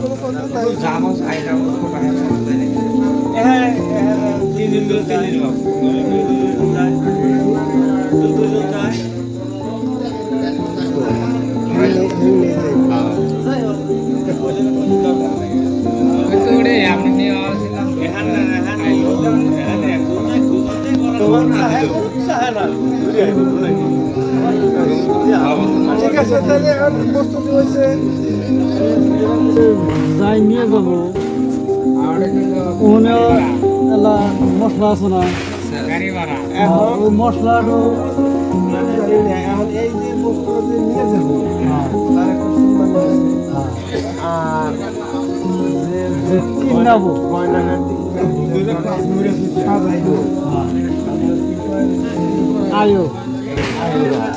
কোনো কথা নাই জামাজ আইনা তো বাইরে হ্যাঁ তিন দিন ঠিক আছে তাহলে এখন প্রস্তুতি হয়েছে যাই নিয়ে যাবো ওখানে এলা মশলা আছে না ওই মশলাটা এখন এই যে প্রস্তুতি নিয়ে যাবো তার একটা সম্মান আছে আর যে কিনাবো গয়নাঘাটি সাজাইবো আয়ো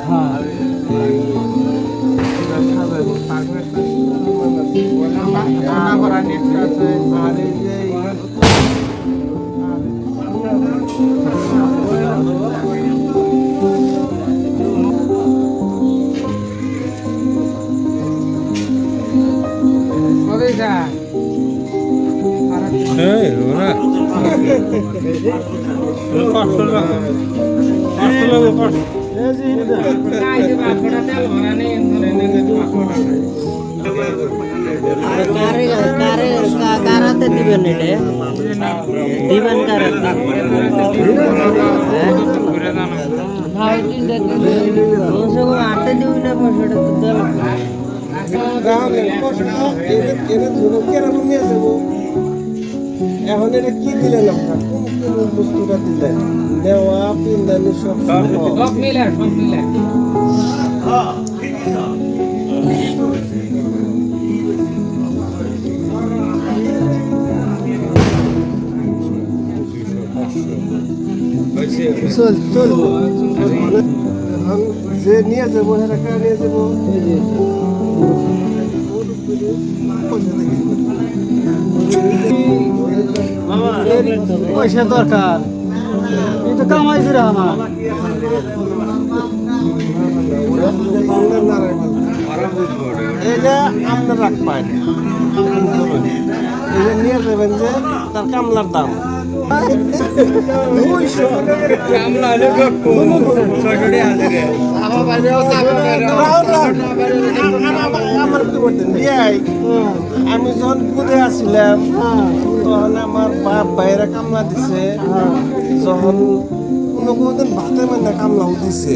হ্যাঁ সাজাইবো তারপরে একটা সম্মান আছে আর এই যে কারাতে দিবেন এটা দিবেন কারাতে আটে দিবি না পয়সাটা তো দেওয়া এখন এটা কি দিলেন আপনার কোন কোন বস্তুটা দিলেন নেওয়া পিন্দানি সব মিলে চল চল এখন যে নিয়ে যাবো সেটা নিয়ে যাবো পয়সা দরকার এই তো কামাই করে আমার এটা আপনার রাখবেন এটা নিয়ে যাবেন যে তার কামলার দাম আমি যখন পুরে আসছিলাম তখন আমার বাপ বাইরে কামলা দিছে যখন কোনো কোনোদিন ভাতে মানে কামলাও দিছে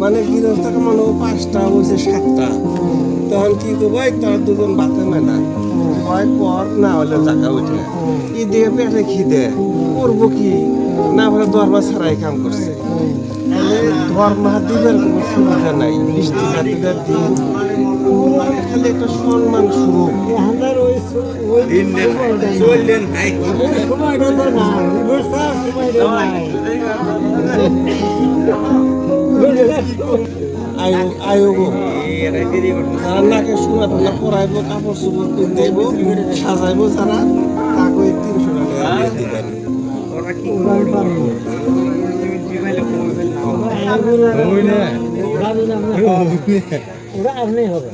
মানে গৃহস্থ কামানো 5টা হয়েছে 7টা তখন কি করবো তার দুজন ভাতে মেনা হয় পর না হলে জায়গা উঠে ই দিয়ে পেটে খিদে করবো কি না হলে দরমা ছাড়াই কাম করছে তাহলে দরমা দিবের কোনো সুবিধা নাই 20 টাকা দিলে দিন খালি একটা সম্মান শুরু আয়োগ রান্নাকে সময় না পড়াইবো কাপড় চোপড় কিনে দেব সাজাইবো যারা তাকে 300 টাকা দিবেন ওরা কি ওরা আপনি হবে